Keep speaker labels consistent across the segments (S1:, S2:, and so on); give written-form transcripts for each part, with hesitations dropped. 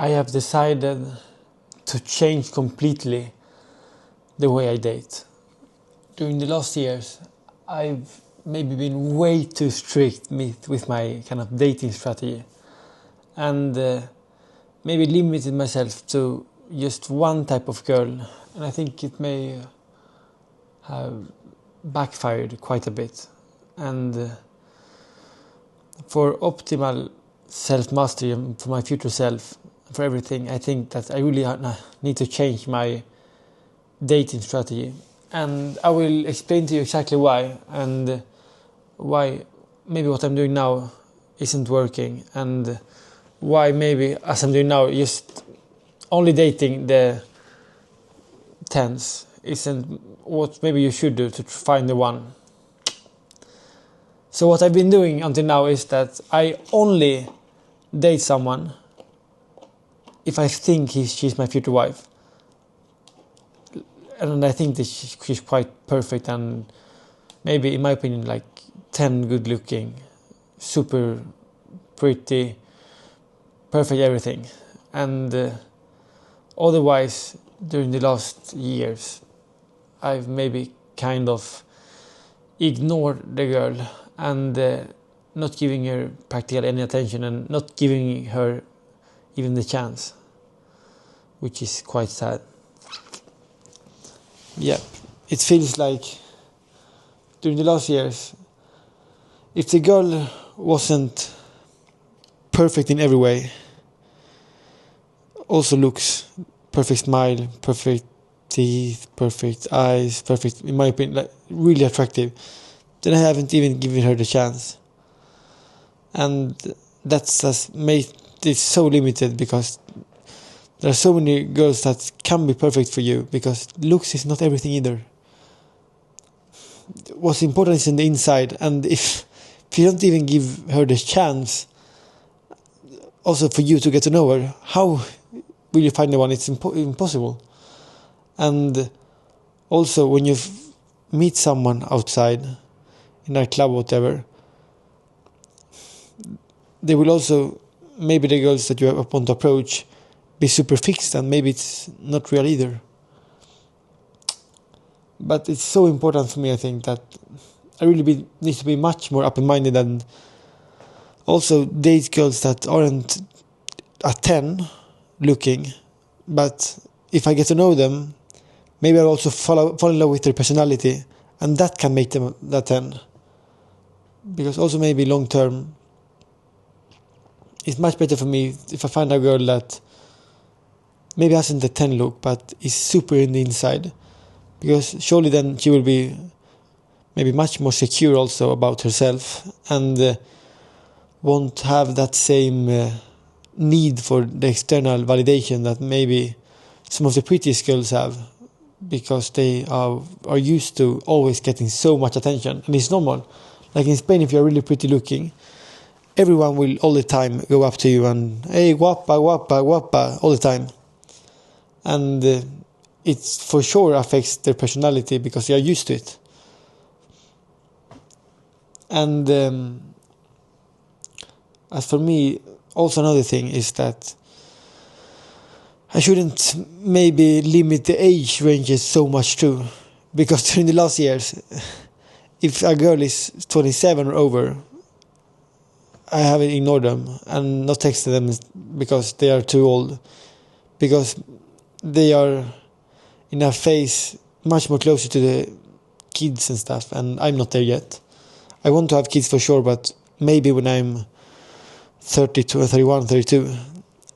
S1: I have decided to change completely the way I date. During the last years, I've maybe been way too strict with my kind of dating strategy, and maybe limited myself to just one type of girl, and I think it may have backfired quite a bit. And for optimal self-mastery and for my future self, for everything, I think that I really need to change my dating strategy. And I will explain to you exactly why, and why maybe what I'm doing now isn't working, and why maybe as I'm doing now, just only dating the 10s isn't what maybe you should do to find the one. So what I've been doing until now is that I only date someone if I think she's my future wife. And I think that she's quite perfect, and maybe in my opinion like 10 good looking, super pretty, perfect everything. And otherwise during the last years I've maybe kind of ignored the girl and not giving her practically any attention and not giving her even the chance, which is quite sad. Yeah, it feels like during the last years, if the girl wasn't perfect in every way, also looks, perfect smile, perfect teeth, perfect eyes, perfect, in my opinion, like really attractive, then I haven't even given her the chance. And that's just made it so limited, because there are so many girls that can be perfect for you, because looks is not everything either. What's important is in the inside, and if you don't even give her the chance also for you to get to know her, how will you find the one? It's impossible. And also when you meet someone outside in a club or whatever, they will also, maybe the girls that you want to approach, be super fixed, and maybe it's not real either. But it's so important for me, I think, that I really need to be much more open-minded and also date girls that aren't a 10 looking, but if I get to know them, maybe I'll also fall in love with their personality, and that can make them that 10. Because also maybe long term, it's much better for me if I find a girl that maybe hasn't a 10 look, but is super in the inside. Because surely then she will be maybe much more secure also about herself, and won't have that same need for the external validation that maybe some of the prettiest girls have, because they are used to always getting so much attention. And it's normal. Like in Spain, if you're really pretty looking, everyone will all the time go up to you and, hey, guapa, guapa, guapa, all the time. And it for sure affects their personality, because they are used to it. And as for me, also another thing is that I shouldn't maybe limit the age ranges so much too, because during the last years, if a girl is 27 or over, I haven't ignored them and not texted them because they are too old, because they are in a phase much more closer to the kids and stuff, and I'm not there yet. I want to have kids for sure, but maybe when I'm 32, 31, 32,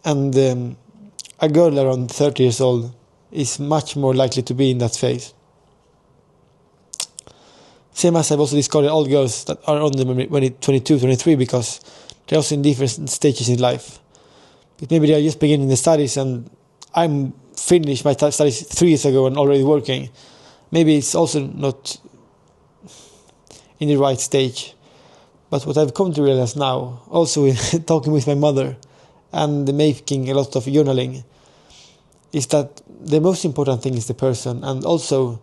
S1: and a girl around 30 years old is much more likely to be in that phase. Same as I've also discarded all girls that are on them when it's 22, 23, because they're also in different stages in life. But maybe they are just beginning the studies, and I'm finished my studies 3 years ago and already working. Maybe it's also not in the right stage. But what I've come to realize now, also in talking with my mother and making a lot of journaling, is that the most important thing is the person. And also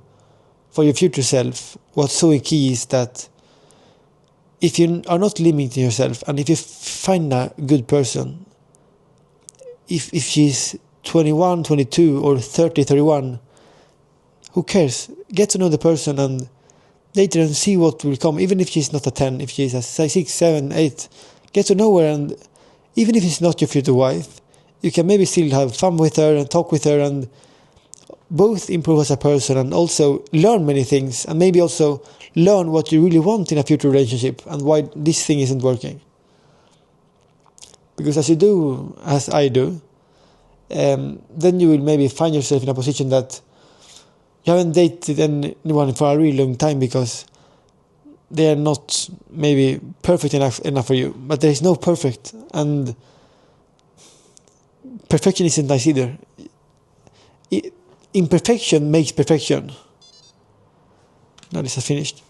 S1: for your future self, what's so key is that if you are not limiting yourself, and if you find a good person, if she's 21, 22 or 30, 31, who cares? Get to know the person and later and see what will come. Even if she's not a 10, if she's a 6, 7, 8, get to know her, and even if it's not your future wife, you can maybe still have fun with her and talk with her and both improve as a person and also learn many things, and maybe also learn what you really want in a future relationship and why this thing isn't working. Because as you do, as I do, then you will maybe find yourself in a position that you haven't dated anyone for a really long time because they are not maybe perfect enough for you. But there is no perfect, and perfection isn't nice either. Imperfection makes perfection. Now this is finished.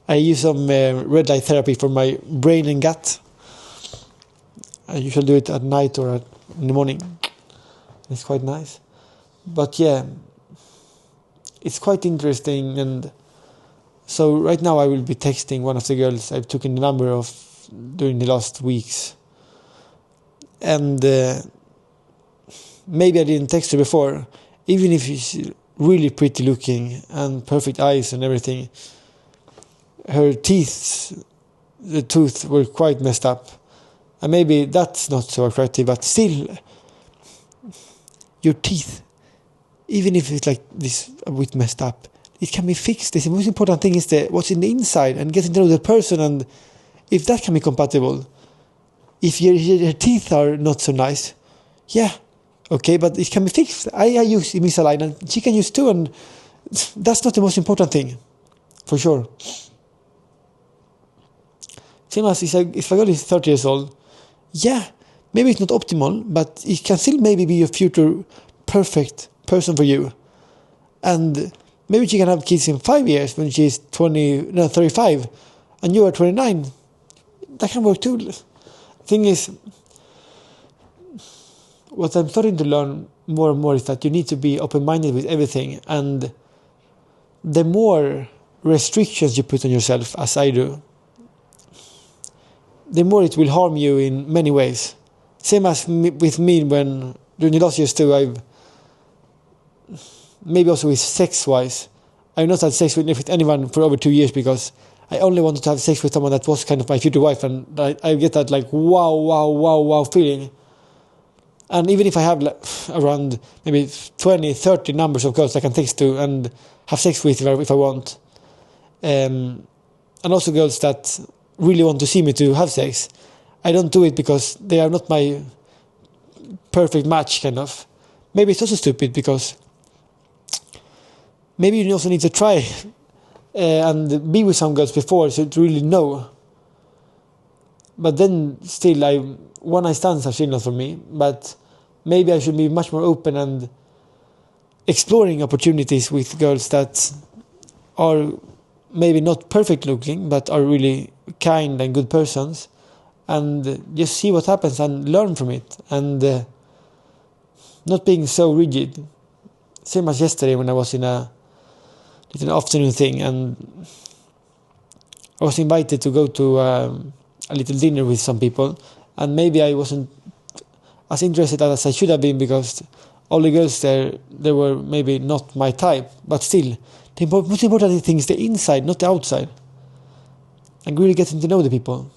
S1: I use some red light therapy for my brain and gut. I usually do it at night or in the morning. It's quite nice. But yeah, it's quite interesting. And so right now I will be texting one of the girls I've taken the number of during the last weeks. And maybe I didn't text her before. Even if she's really pretty looking and perfect eyes and everything, her teeth, the tooth were quite messed up. And maybe that's not so attractive, but still, your teeth, even if it's like this a bit messed up, it can be fixed. The most important thing is what's in the inside and getting to know the person, and if that can be compatible. If your teeth are not so nice, yeah, okay, but it can be fixed. I use Invisalign and she can use too, and that's not the most important thing, for sure. Same as if a girl is 30 years old, yeah, maybe it's not optimal, but it can still maybe be your future perfect person for you. And maybe she can have kids in 5 years when she's 35, and you are 29. That can work too. Thing is, what I'm starting to learn more and more is that you need to be open-minded with everything, and the more restrictions you put on yourself, as I do, the more it will harm you in many ways. Same as with me when during the last years too, I've maybe also with sex-wise, I've not had sex with anyone for over 2 years because I only wanted to have sex with someone that was kind of my future wife, and I get that like wow feeling. And even if I have like around maybe 20, 30 numbers of girls I can text to and have sex with if I want, and also girls that really want to see me to have sex, I don't do it because they are not my perfect match, kind of. Maybe it's also stupid because maybe you also need to try and be with some girls before so to really know. But then still, one night stands are still not for me, but maybe I should be much more open and exploring opportunities with girls that are maybe not perfect looking, but are really kind and good persons, and just see what happens and learn from it, and not being so rigid. Same as yesterday when I was in a little afternoon thing, and I was invited to go to a little dinner with some people, and maybe I wasn't as interested as I should have been because all the girls there, they were maybe not my type, but still, the most important thing is the inside, not the outside, and really getting to know the people.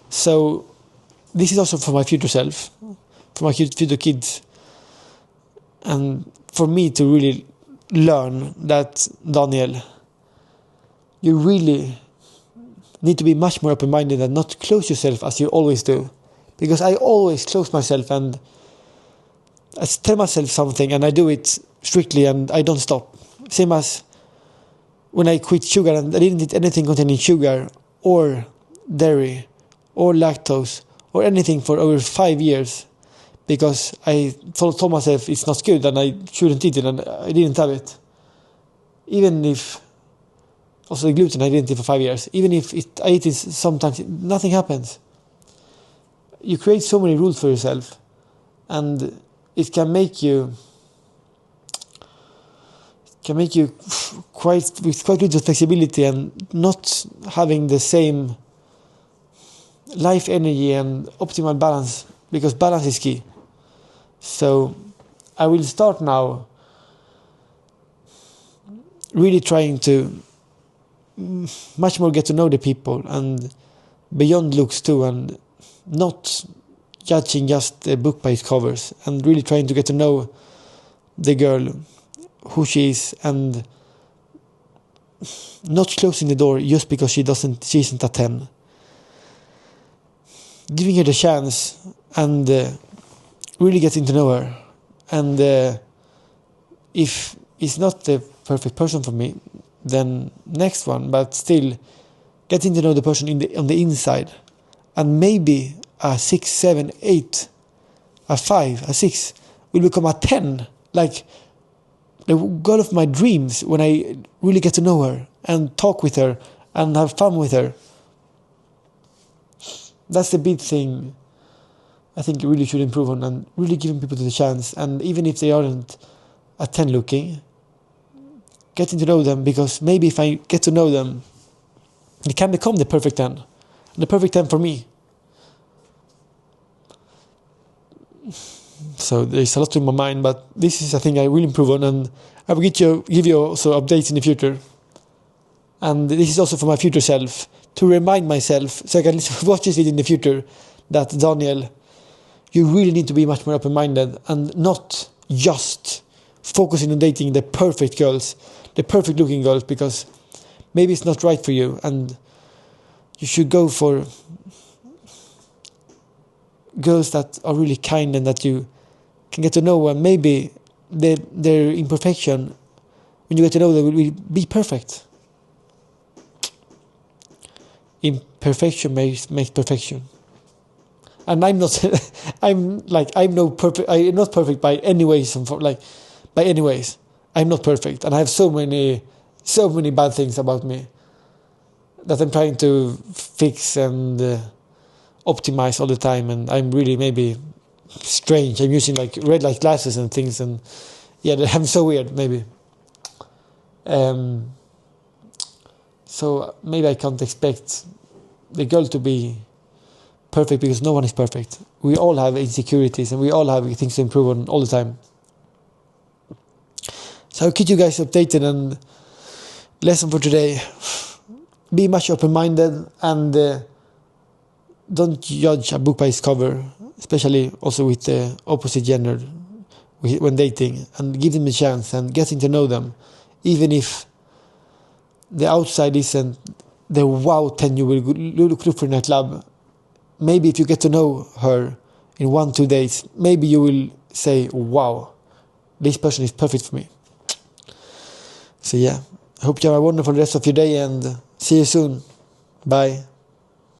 S1: So this is also for my future self, for my future kids, and for me to really learn that, Daniel, you really need to be much more open-minded and not close yourself as you always do. Because I always close myself and I tell myself something and I do it strictly and I don't stop. Same as when I quit sugar and I didn't eat anything containing sugar or dairy or lactose or anything for over 5 years because I told myself it's not good and I shouldn't eat it, and I didn't have it. Even if also the gluten I didn't eat for 5 years. Even if I eat it sometimes, nothing happens. You create so many rules for yourself, and it can make you quite little flexibility and not having the same life energy and optimal balance because balance is key. So I will start now really trying to much more get to know the people, and beyond looks too, and not judging just the book by its covers, and really trying to get to know the girl, who she is, and not closing the door just because she isn't a 10. Giving her the chance and really getting to know her. And if it's not the perfect person for me, then next one. But still, getting to know the person on the inside, and maybe a 6, 7, 8, a 5, a 6 will become a 10, like the girl of my dreams, when I really get to know her and talk with her and have fun with her. That's the big thing I think you really should improve on, and really giving people the chance. And even if they aren't a 10 looking, getting to know them, because maybe if I get to know them, they can become the perfect 10. The perfect 10 for me. So there's a lot in my mind, but this is a thing I will improve on, and I will give you also updates in the future. And this is also for my future self, to remind myself, so I can watch this video in the future, that Daniel, you really need to be much more open-minded, and not just focusing on dating the perfect girls, the perfect looking girls, because maybe it's not right for you, and you should go for girls that are really kind and that you can get to know, and maybe their imperfection, when you get to know them, will be perfect. Imperfection makes perfection. And I'm not I'm not perfect by any ways, by any ways. I'm not perfect, and I have so many bad things about me that I'm trying to fix and optimize all the time, and I'm really maybe strange. I'm using like red light glasses and things, and yeah, I'm so weird maybe. So maybe I can't expect the girl to be perfect, because no one is perfect. We all have insecurities, and we all have things to improve on all the time. So I'll keep you guys updated, and lesson for today: be much open-minded, and don't judge a book by its cover, especially also with the opposite gender when dating, and give them a chance and getting to know them, even if the outside isn't the wow 10 you will look for in a club. Maybe if you get to know her in 1-2 days, maybe you will say, wow, this person is perfect for me. So yeah, I hope you have a wonderful rest of your day, and see you soon. Bye.